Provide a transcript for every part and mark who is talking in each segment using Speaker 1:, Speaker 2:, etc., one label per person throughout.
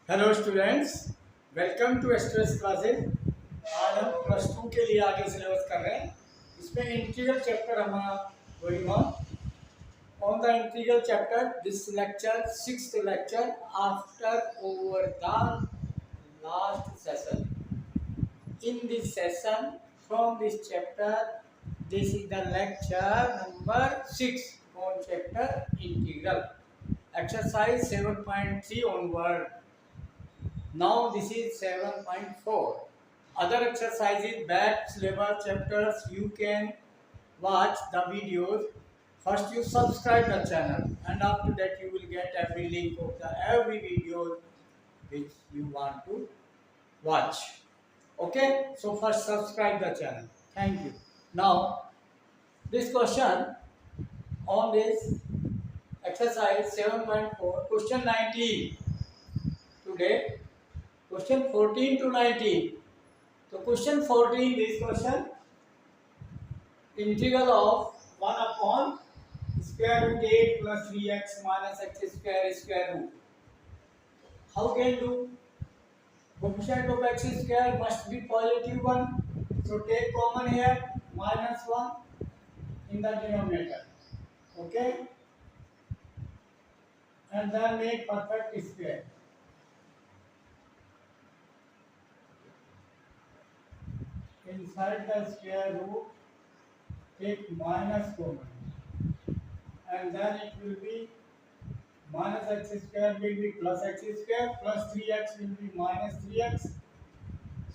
Speaker 1: Hello students, welcome to express classes. आज हम +2 के लिए आगे सिलेबस कर रहे हैं। इसमें इंटीग्रल चैप्टर हमारा going on the integral chapter. This lecture 6th lecture after over the last session. In this session from this chapter, this is the lecture number 6 on chapter integral, exercise 7.3 onward. Now this is 7.4. Other exercises, back syllabus chapters, you can watch the videos. First you subscribe the channel, and after that you will get every link of the every video which you want to watch. Okay, so first subscribe the channel. Thank you. Now this question on this exercise 7.4, question 19 today. Question 14 to 19. So question 14, this question, integral of 1 upon square root 8 plus 3x minus x square square root. How can do? Coefficient of x square must be positive 1. So take common here, minus 1 in the denominator. Okay? And then make perfect square. Inside the square root, take minus common. And then it will be minus x square will be plus x square, plus 3x will be minus 3x.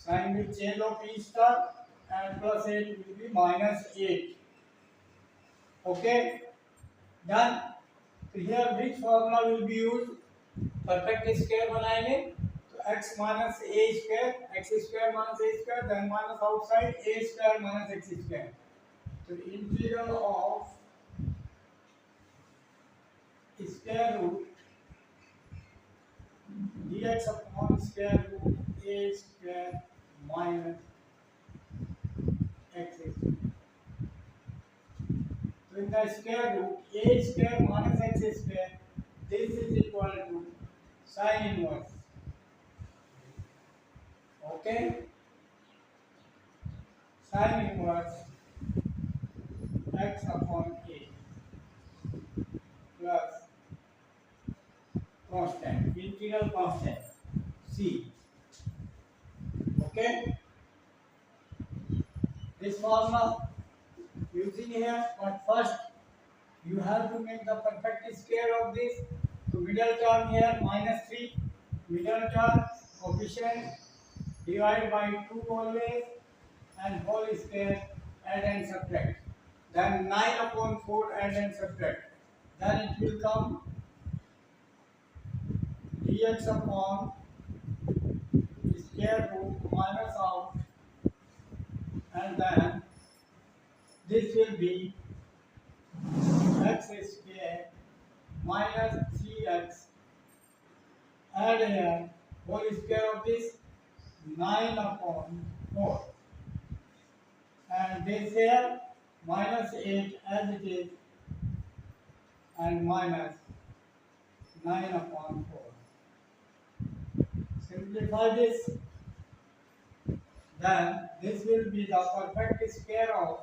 Speaker 1: Sign will change of e star, and plus 8 will be minus 8. Okay? Done. So here which formula will be used? Perfect square बनाएंगे तो x minus a square, x square minus a square, then minus outside a square minus x square. So integral of square root dx upon square root a square minus x square. So in the square root a square minus x square, this is equal to sin inverse. Okay? Sin inverse x upon a plus constant, integral constant c. Okay? This formula using here, but first you have to make the perfect square of this. So middle term here minus 3, middle term coefficient divide by 2 always, and whole square, add and subtract. Then 9 upon 4, add and subtract. Then it will come dx upon square root minus out, and then this will be x square minus 3x, add here whole square of this 9 upon 4, and this here minus 8 as it is, and minus 9 upon 4. Simplify this, then this will be the perfect square of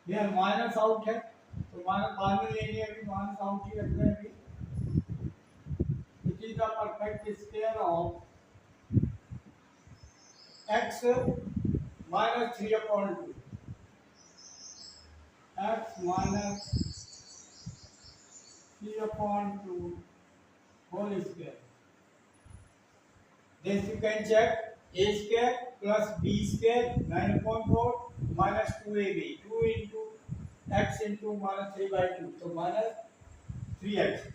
Speaker 1: here minus out है तो minus बाद में लेंगे, अभी minus out ही रखना है अभी. It is the perfect square of x minus 3 upon 2, x minus 3 upon 2 whole square. This you can check, a square plus b square 9 upon 4 minus 2ab, 2 into x into minus 3 by 2, so minus 3x.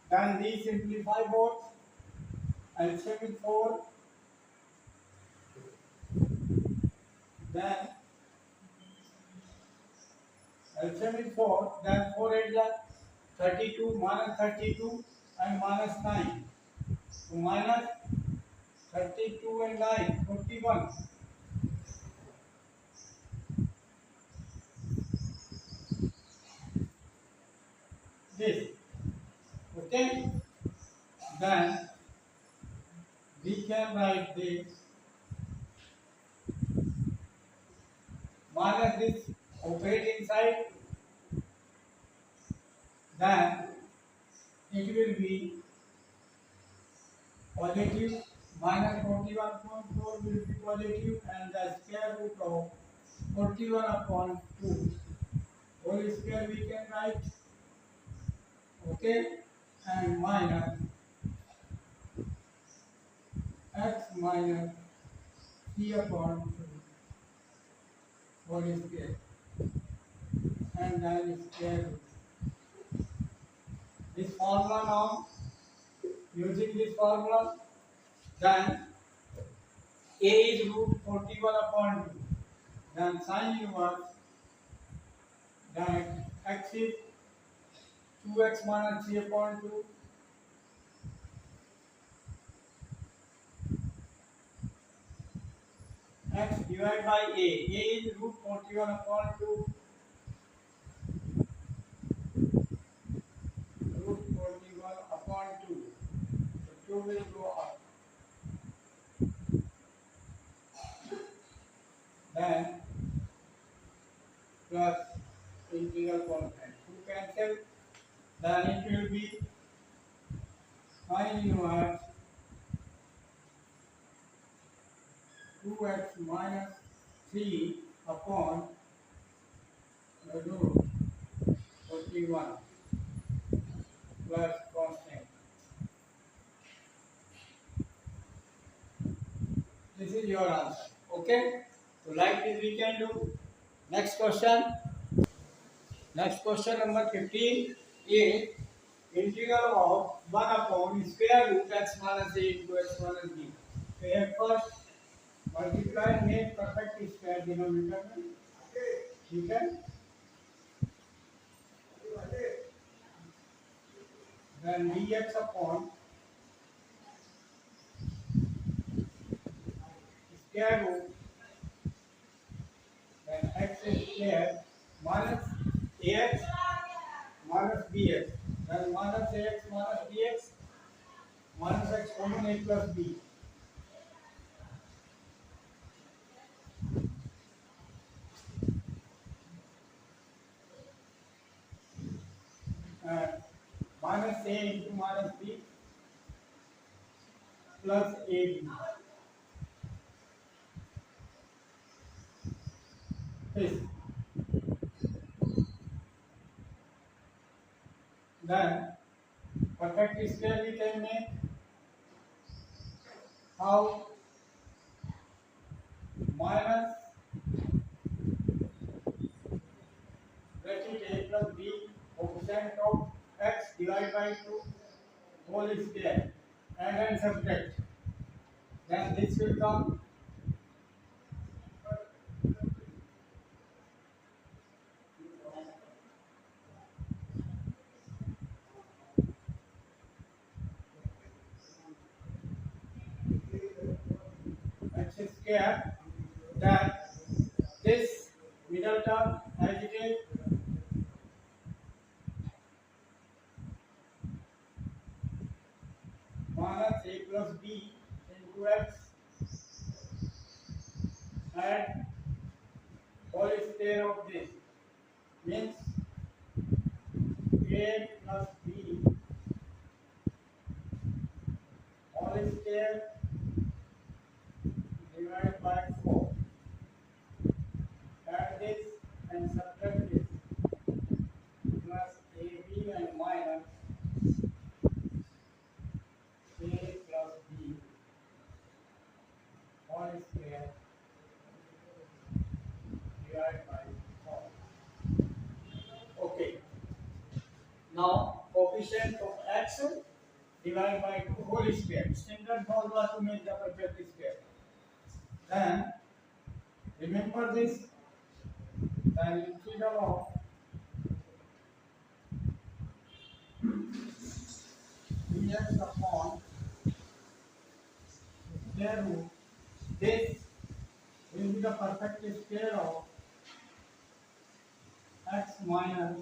Speaker 1: Then these simplify both, LCM with 4, then LCM with 4, then 4 8 is 32, minus 32 and minus 9, so minus 32 and 9, 41. This Okay, then we can write this minus this operating side, then it will be positive. Minus 41.4 will be positive, and the square root of 41 upon 2 whole square we can write. Okay, and minus x minus 3 upon 2 whole square, and then square root. This formula now, using this formula, then a is root 41 upon 2, then sin inverse, then x is 2x minus 3 upon 2, x divided by a is root 41 upon 2, root 41 upon 2, so 2 will go up, then plus integral constant, 2 cancel, then it will be sin inverse 2x minus 3 upon root 41 plus constant. This is your answer. Okay? So like this we can do. Next question. Next question number 15 is integral of 1 upon square root x minus a into x minus b. So here first multiply and make perfect square denominator. ठीक है? Then dx upon square root, then x square minus ax minus bx, then minus ax minus bx minus x common a plus b, and minus a into minus b plus ab. This. Then perfect square we can make. How? Minus bracket a plus b coefficient of x divided by 2 whole square, and then subtract. Then this will come x square. Then this middle term as it is, minus a plus b into x and whole square of this means a plus b whole square divided by 4. Add this and subtract this, plus ab and minus a plus b whole square divided by 4. Okay. Now coefficient of x divided by 2 whole square. Standard formula to make the perfect square. Then remember this. Then integral of dx upon square root. This will be the perfect square of x minus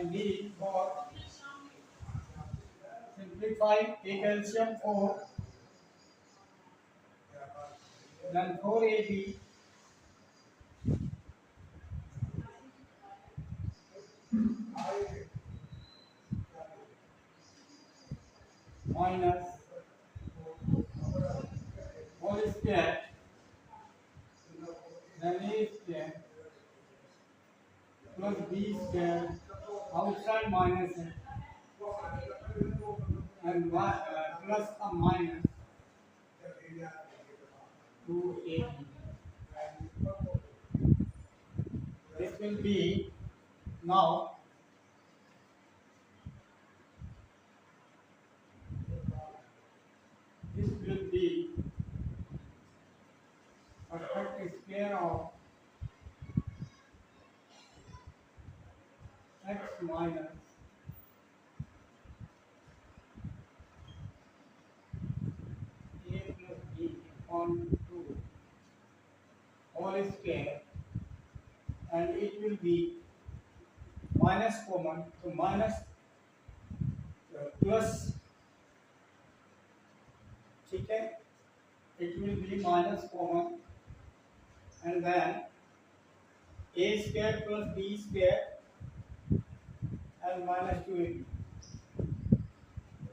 Speaker 1: and D for simplifying A calcium 4, then 4AB minus whole square, then A square plus B square outside minus it, and plus a minus 2AB. This will be now this will be perfect square of x minus a plus b upon 2 whole square, and it will be minus common, so minus plus, ठीक है, it will be minus common, and then a square plus b square and minus 2ab,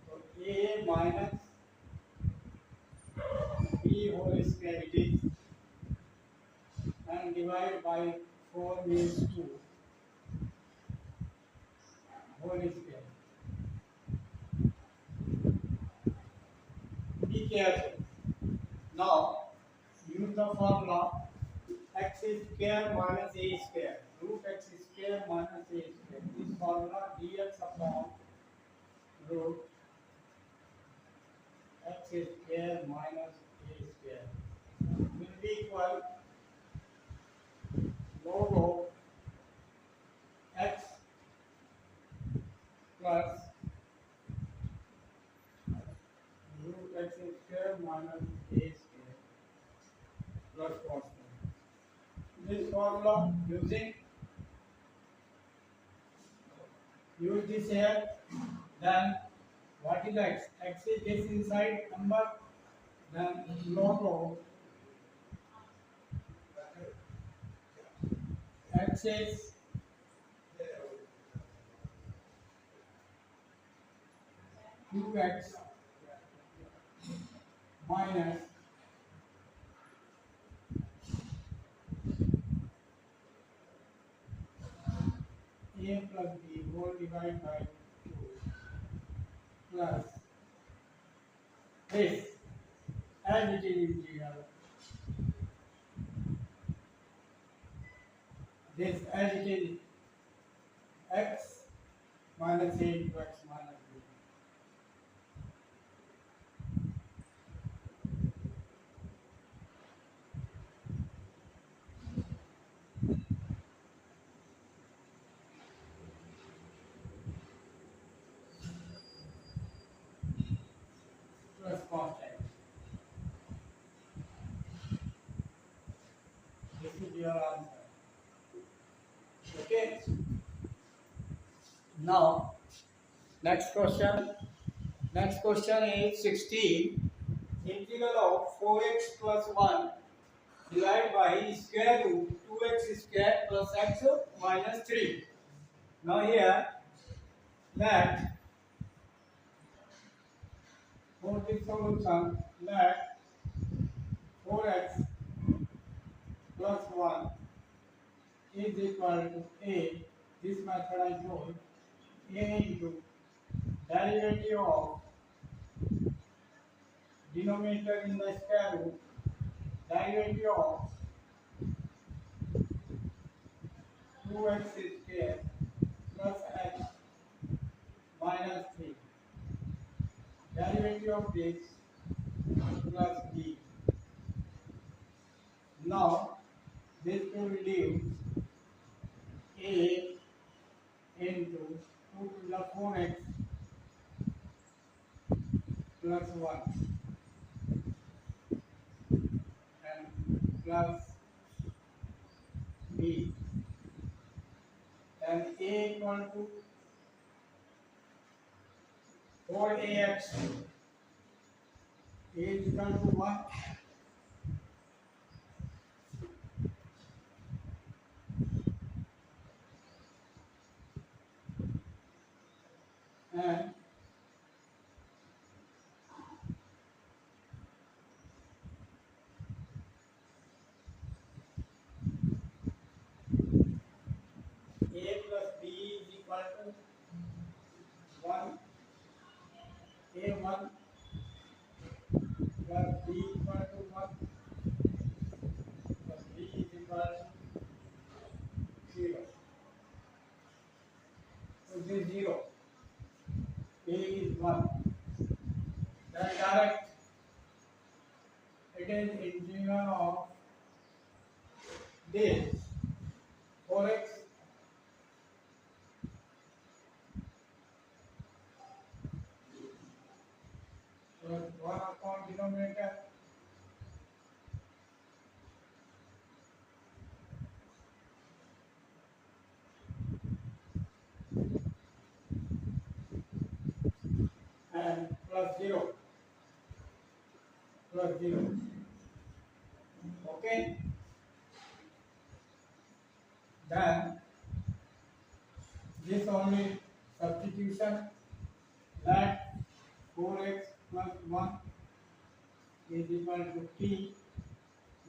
Speaker 1: so a minus b whole square it is, and divide by 4 means 2 whole square. Be careful. Now use the formula x square minus a square, root x square minus a square. This formula dx upon root x square minus a square will be equal log of x plus root x square minus a square plus constant. This formula use this here, then what is x? X is this inside number, then log of x is 2x minus a plus b whole divided by 2 plus this as it is integral, this as it is x minus a into x minus b. Plus constant. This is your answer. Okay. Now, next question. Next question is 16. Integral of 4x plus 1 divided by square root 2x square plus x minus 3. Now here, let for this solution, let 4x plus 1 is equal to a, this method I told, a into derivative of denominator in the square root, derivative of 2x square plus x minus 3, derivative of this plus b. Now this will leave a into 2 to the 4x plus 1 and plus b, and a equal to 4 ax is equal to 1 and a plus b is equal to 1 a1 plus b equal to 1 plus b is equal to 0. So this is 0. A is 1. Then direct it is integral of this 4x plus 1 upon denominator and plus 0 plus 0. Okay. Then this only substitution that 4x plus 1 is equal to t,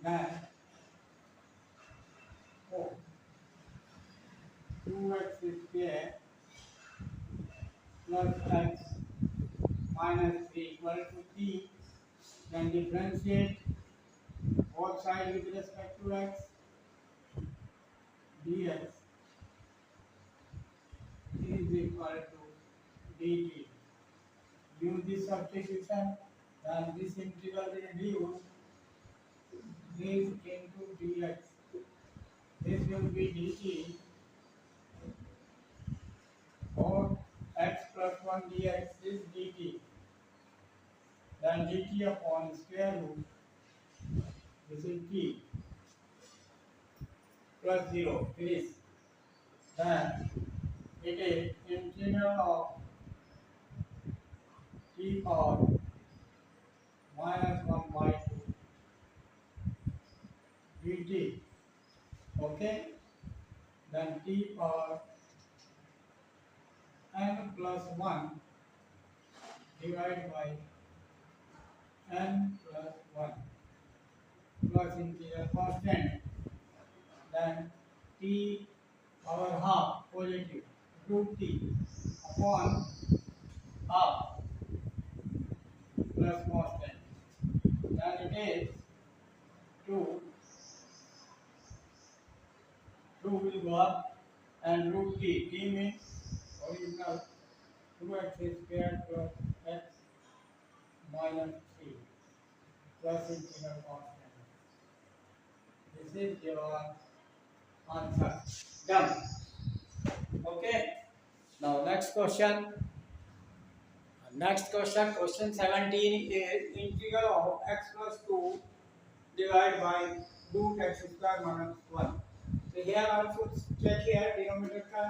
Speaker 1: then 4 2x square plus x minus 3 equal to t, then differentiate both sides with respect to x dx is equal to dt. Use this substitution, then this integral will reduce this into dx. This will be dt or x plus 1 dx is dt. Then dt upon square root, this is t plus 0, finish. Then it is integral of t power minus 1 by 2 dt. Okay. Then t power n plus 1 divided by n plus 1 plus integral constant. Then t power half positive root t upon half plus constant. Then it is 2 will go up and root t means original 2x squared plus x minus 3 plus integral constant. This is your answer. Done. Okay. Now next question. Question 17 is integral of x plus 2 divided by root x square minus 1. So here also check here denominator का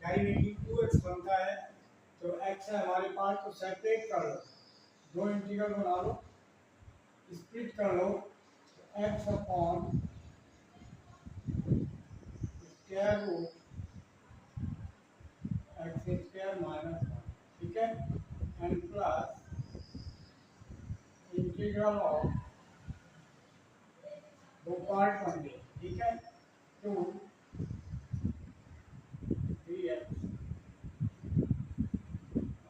Speaker 1: derivative 2x बनता है, तो x है हमारे पास, तो separate कर लो, दो integral बना लो, स्प्लिट कर लो, x upon square root x square minus 1, ठीक है, एंड प्लस इंटीग्रल ऑफ दो पार्ट बन गए, ठीक है, 2 dx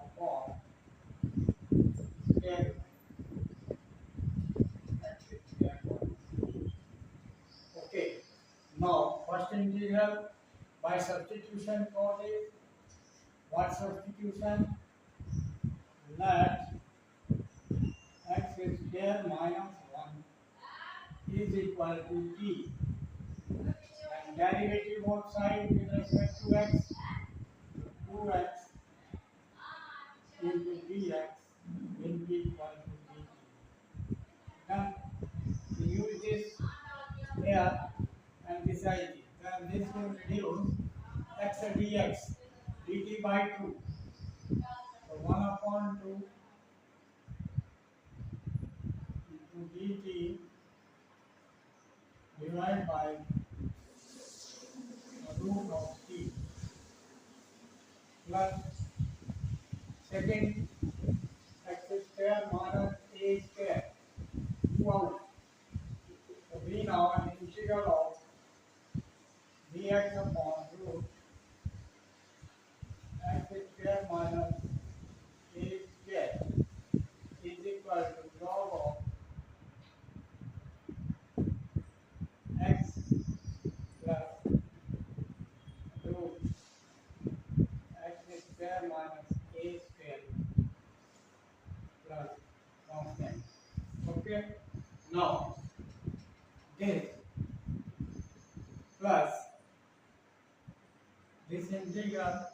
Speaker 1: upon square x square 1. Okay. Now first integral by substitution for this. What substitution? Let x square minus 1 is equal to t, and derivative both sides with respect to x, 2x into dx will be equal to dt. Then use this here and this id. Then this will reduce x dx dt by 2. So 1 upon 2 plus constant. Okay. Now this plus this integral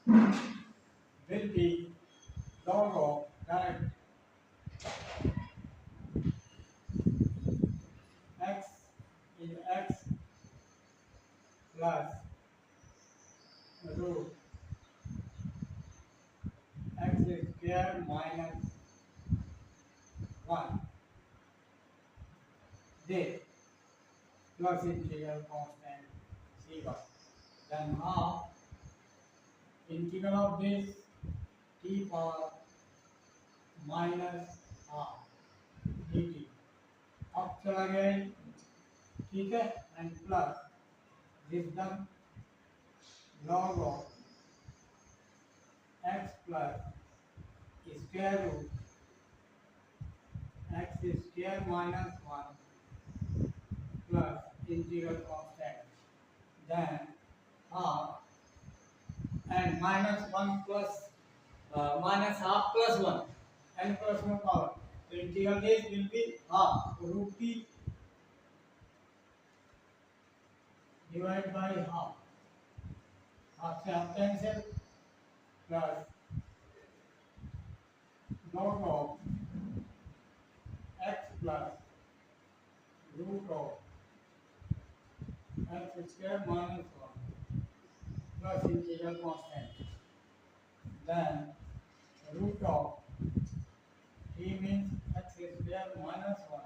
Speaker 1: will be log of direct x is x plus root x square minus 1 this plus integral constant c1. Then half integral of this t power minus half dt अब चला गया ठीक है and plus this done log of x plus square root x square minus 1 plus integral constant then half and minus 1 plus minus half plus 1 n plus 1 power. So integral this will be half root t divided by half. Half से half cancel plus log of x plus root of x square minus 1 plus integral constant. Then root of t means x square minus 1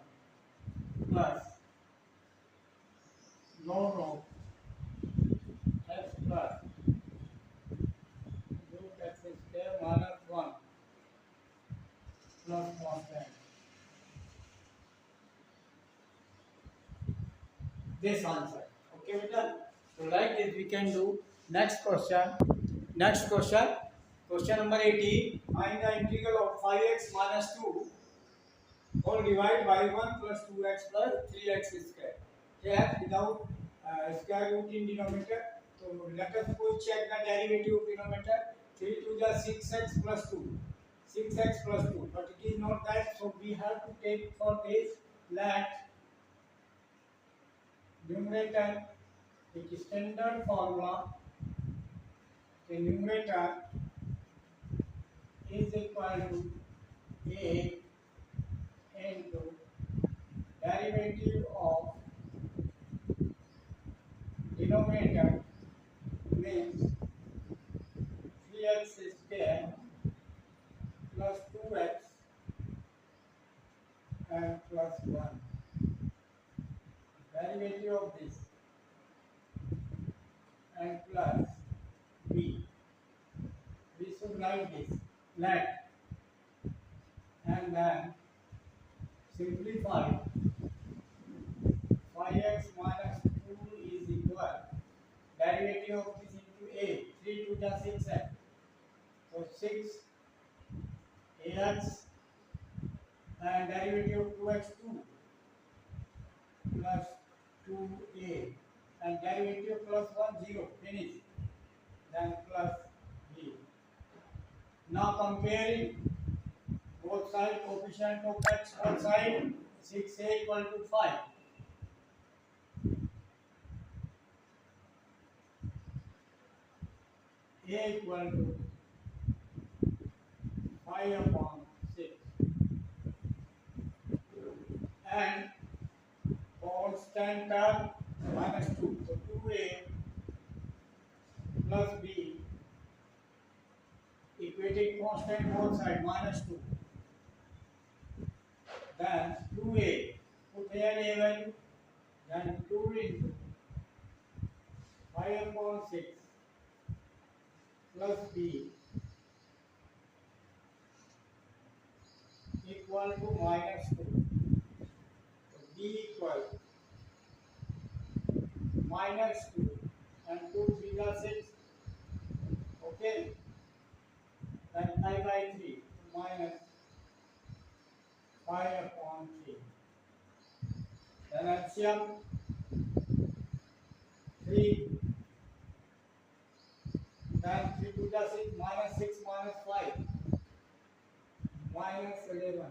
Speaker 1: plus log of x plus root x square minus 1 plus constant. This answer. Okay, beta. So like this we can do next question. Next question. Question number 18. Find the integral of 5x minus 2 whole divided by 1 plus 2x plus 3x square. Here without square root in denominator. So let us first check the derivative of denominator. 3 to the 6x plus 2. 6x plus 2. But it is not that. So we have to take for this let numerator with standard formula. The numerator is equal to a into derivative of denominator means 3x square plus 2x and plus 1. Derivative of this and plus b. We should write this let and then simplify 5x minus 2 is equal derivative of this into a 3 to the 6x. So 6 ax and derivative of 2x 2 plus 2a and derivative plus 1 0 finish then plus b. Now comparing both sides coefficient of x both side 6a equal to 5. A equal to 5 upon 6 and constant term minus 2. So 2a plus b equating constant both side minus 2. Then 2a put here a value then 2 into 5 upon 6 plus b equal to minus 2. So b equal minus 2 and 2 3 are 6. Okay. Then 5 by 3 minus 5 upon 3. Then LCM 3. Then 3 to the 6 minus 6 minus 5. minus 11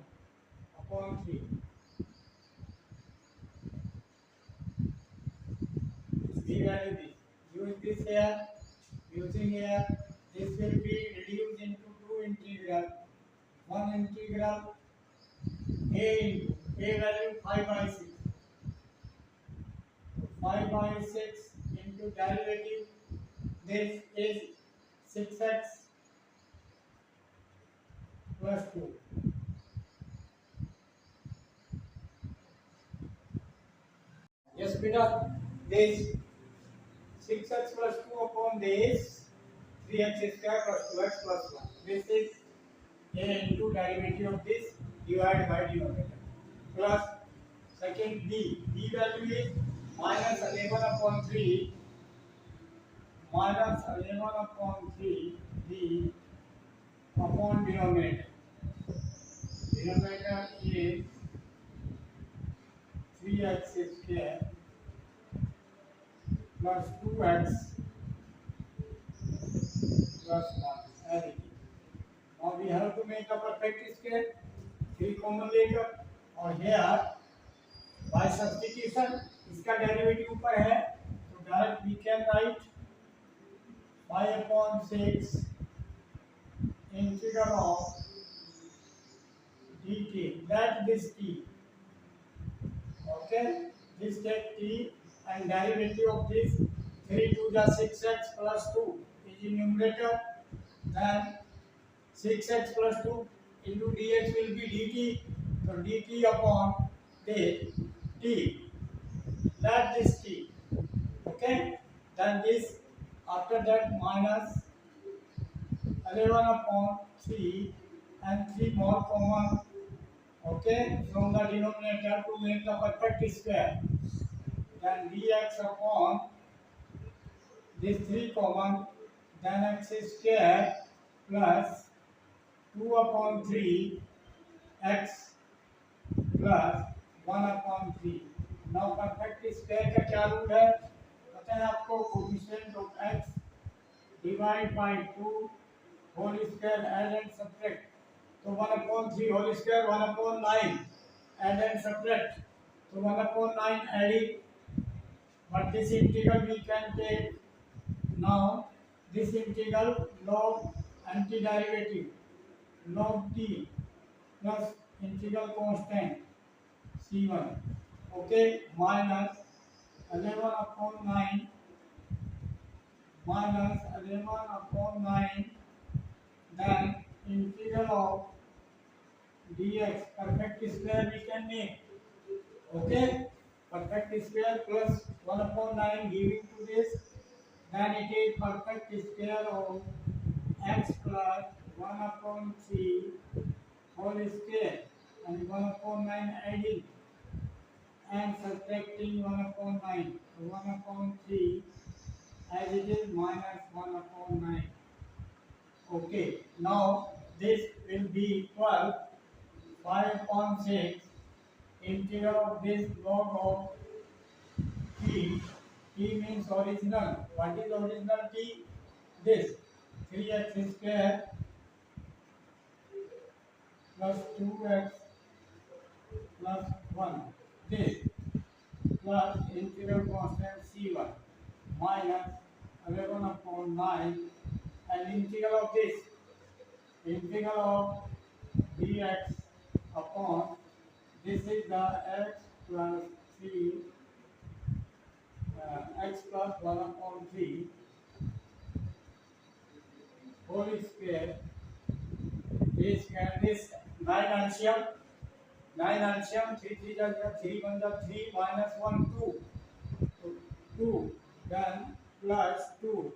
Speaker 1: upon 3. V value this. Use this here. Using here, this will be reduced into two integral. One integral a into a value 5 by 6. 5 by 6 into derivative. This is 6x plus 2. Yes, beta. This 6x plus 2 upon this 3x square plus 2x plus 1. This is a into derivative of this divided by denominator. Plus second b. B value is minus 11 upon 3. Minus 11 upon 3 b upon denominator. Denominator is 3x square plus 2x plus 1 as it is. Now we have to make a perfect square. 3 common लेकर और here by substitution इसका derivative ऊपर है तो direct we can write 5 upon 6 integral of dt. Let this t. Okay, this take t and derivative of this 3 to the 6x plus 2 is in numerator. Then 6x plus 2 into dx will be dt. So dt upon this t. Let this t. Okay. Then this after that minus 11 upon 3 and 3 more common. Okay. From the denominator to make the perfect square. Then dx upon this 3 common. Then x square plus 2 upon 3 x plus 1 upon 3. Now perfect square का क्या rule है पता है आपको coefficient of x divide by 2 whole square add and subtract तो 1 upon 3 whole square 1 upon 9 add and subtract तो 1 upon 9 adding but this integral we can take now this integral log antiderivative log t plus integral constant c1 okay minus 11 upon 9 minus 11 upon 9 then integral of dx perfect square we can make okay perfect square plus 1 upon 9 giving to this then it is perfect square of x plus 1 upon 3 whole square and 1 upon 9 adding and subtracting 1 upon 9. So 1 upon 3 as it is minus 1 upon 9. Okay, now this will be equal 5 upon 6 integral of this log of t. T means original. What is original t? This 3x square plus 2x plus 1. This plus integral constant c1 minus 11 upon 9 and integral of this integral of dx upon this is the x plus 3 x plus 1 upon 3 whole square is this 9 LCM 9 LCM 3 3 3 1 3 minus 1 2 so 2 then plus 2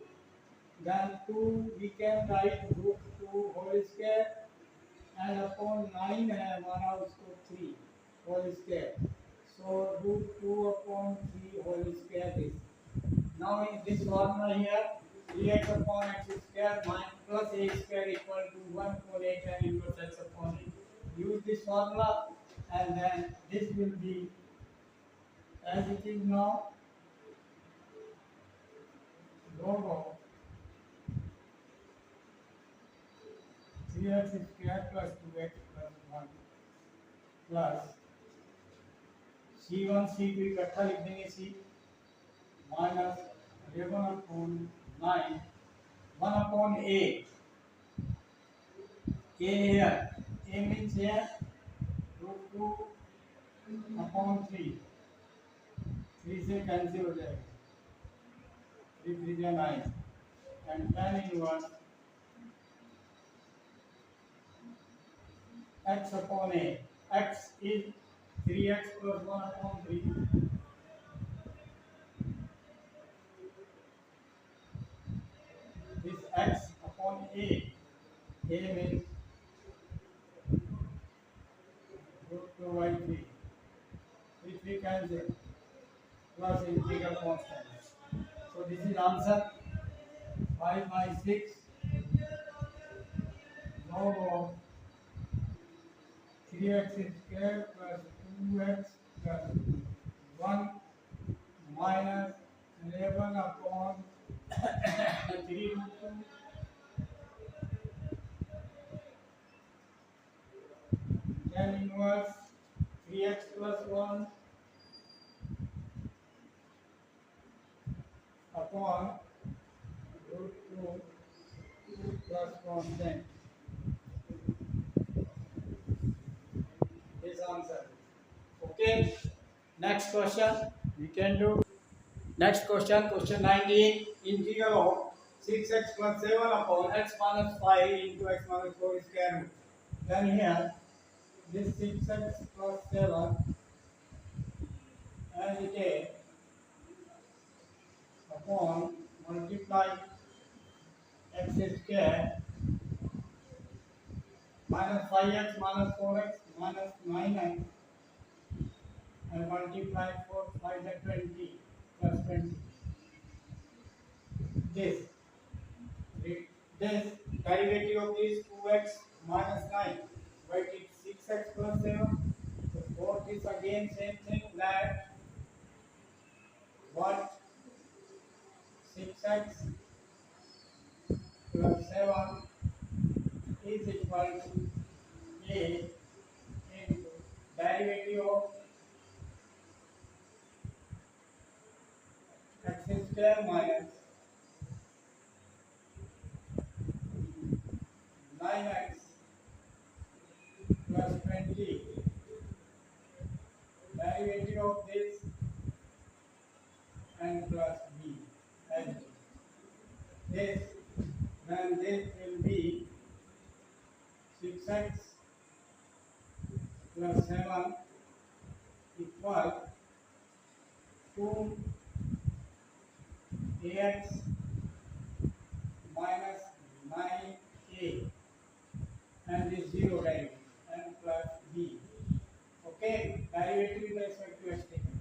Speaker 1: then 2 we can write root 2 whole square and upon 9 है हमारा उसको 3 whole square so root 2 upon 3 whole square is now in this formula here 3x upon x square minus plus a square equal to 1 for 8 and inverse x upon it use this formula and then this will be as it is now log of 3x square plus 2x plus plus C1 C2 इकट्ठा लिख देंगे C minus 11/9 1/A A here A means here √2/3 3 से cancel हो जाएगा 3 3 जा 9 and tan inverse x/A x is 3x plus 1/3 this x/A A means √2/3 3 3 cancel plus integral constant so this is answer 5/6 log of 3x square plus 2x plus 1 minus 11/3 tan inverse 3x plus 1 upon √2 plus constant. This answer. Okay. Next question we can do. Next question, question 19. Integral of 6x plus 7 upon x minus 5 into x minus 4 square root. Then here, this 6x plus 7 as it is upon multiply x square minus 5x minus 4x minus 9x and multiply 4 5 that 20 plus 20. This derivative of this 2x minus 9 but it's 6x plus 7 so 4 is again same thing that what 6x plus 7 is equal to a into derivative of x square minus 9x plus 20 derivative of this and plus b and this then this will be 6x plus 7 equal to ax minus 9a and this 0 derivative and plus b. Okay, derivative with respect to x taken.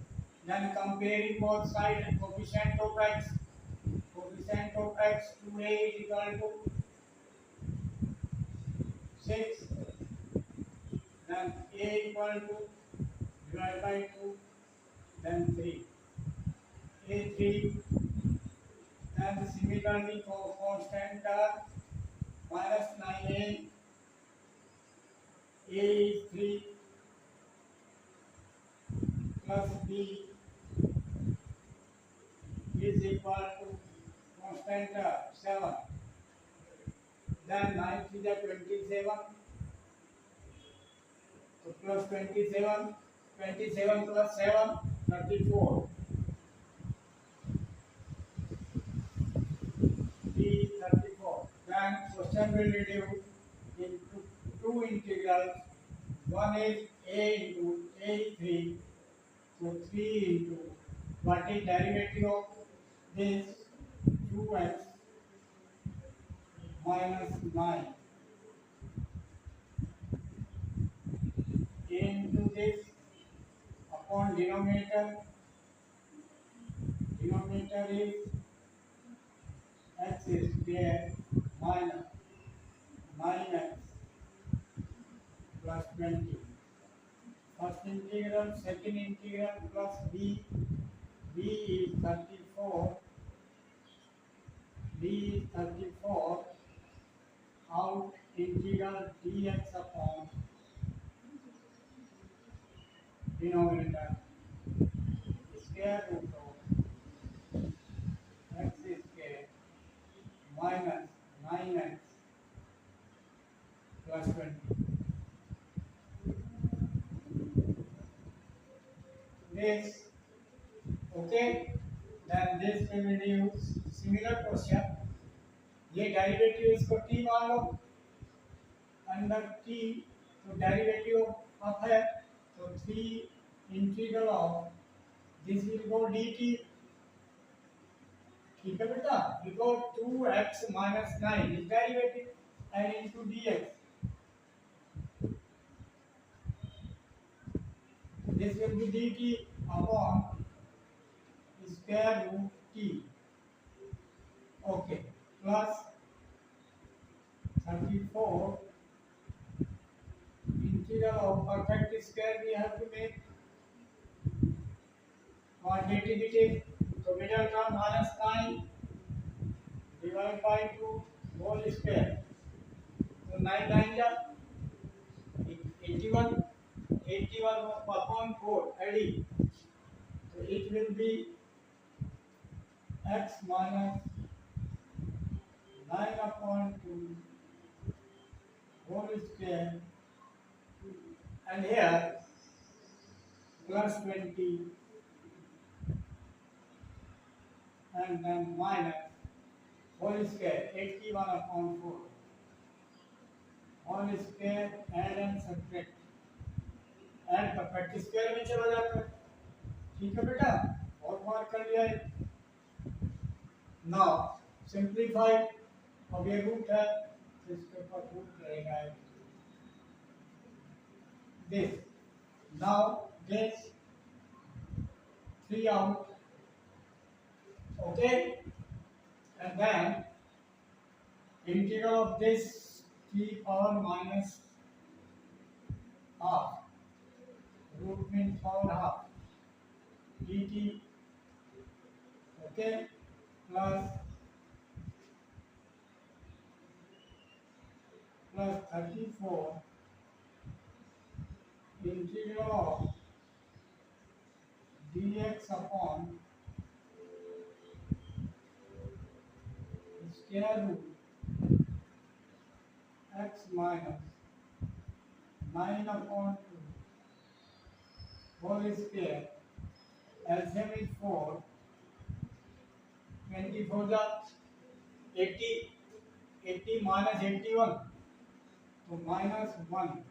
Speaker 1: Then comparing both sides, coefficient of x to a is equal to 6. Then a equal to divided by 2. Then 3. A3. Then similarly for constant term minus 9a. A is 3 plus b is equal to constant term 7. Then 9 is 27. So plus 27. 27 plus 7 34. B is 34. Then question will reduce into two integrals. One is a into a3. So 3 into what is derivative of this 2x minus 9 into this upon denominator is x square minus 9x plus 20. First integral, second integral plus b. b is 34. b is 34 out integral dx upon denominator square root of x square minus 9x plus 20. This, okay, then this will reduce. Similar question, ये derivative इसको t मान लो, under t, तो derivative of है, तो 3 integral of this will go dt, ठीक है बेटा, because 2x minus 9 is derivative and into dx, this will be dt upon square root t, okay, plus 34 integral of perfect square we have to make quantitative, so middle term minus 9 divided by 2 whole square, so 9 9 ja 81, 81 upon 4 adding, so it will be x minus 9 upon 2 whole square, and here plus 20 and then minus whole square 81 upon 4 whole square, add and subtract, and perfect square में चला जाता है, ठीक है बेटा, और mark कर लिया है। नाउ सिंप्लीफाई, अब ये रूट है तो इसके ऊपर रूट रहेगा this, now this 3 out, okay, and then integral of this t power minus half, root means power half, dt, okay, plus 34 integral of dx upon square root x minus 9 upon 2 whole square, LCM is 4, 24 the 80, 80 minus 81, so minus 1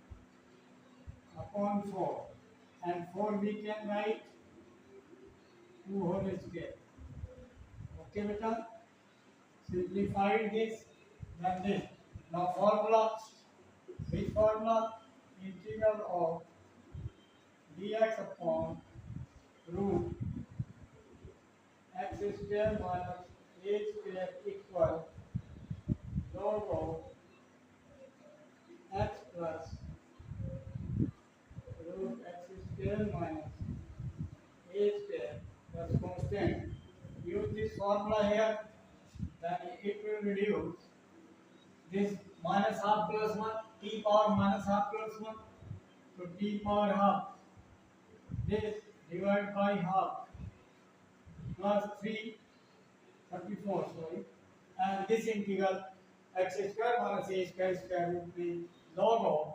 Speaker 1: upon 4, and 4 we can write 2 whole square, okay beta, simplified this, then this, now formula, which formula, integral of dx upon root x square minus a square equal log of x plus root x square minus a square plus constant. Use this formula here, then it will reduce this minus half plus 1, t power minus half plus 1, so t power half, this divided by half, plus 3, 34, sorry, and this integral x square minus a square square root means log of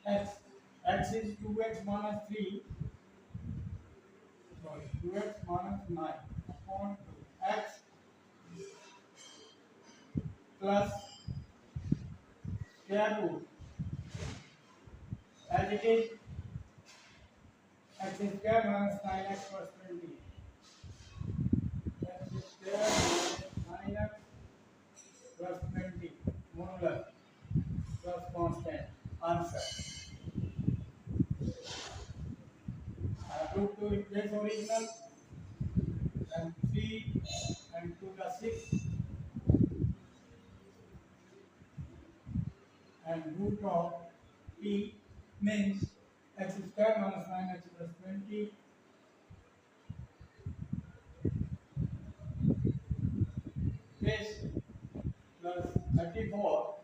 Speaker 1: x, x is 2x minus 3, sorry, 2x minus 9 upon 2, x plus square root, as it is x square minus 9x plus 20, x square minus 9x plus 20 modular plus constant, answer. Root to replace original, and 3 and 2 the 6, and root of p means x square minus 9x plus 20 this plus 34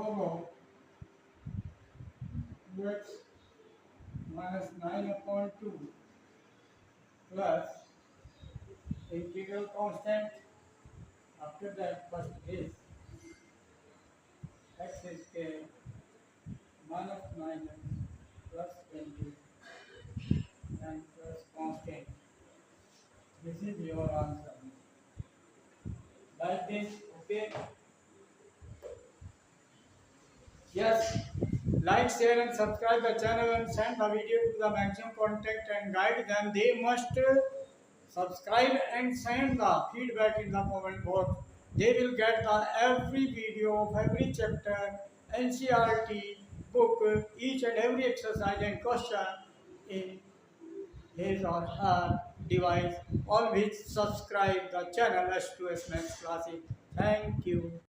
Speaker 1: log of 2x minus 9 upon 2 plus integral constant. After that, first is x square minus 9 plus 20 and plus constant. This is your answer. Like this, okay? Yes. Like, share and subscribe the channel and send the video to the maximum contact and guide them. They must subscribe and send the feedback in the comment box. They will get the every video of every chapter, NCRT book, each and every exercise and question in his or her device. Always subscribe the channel S2S Maths Classes. Thank you.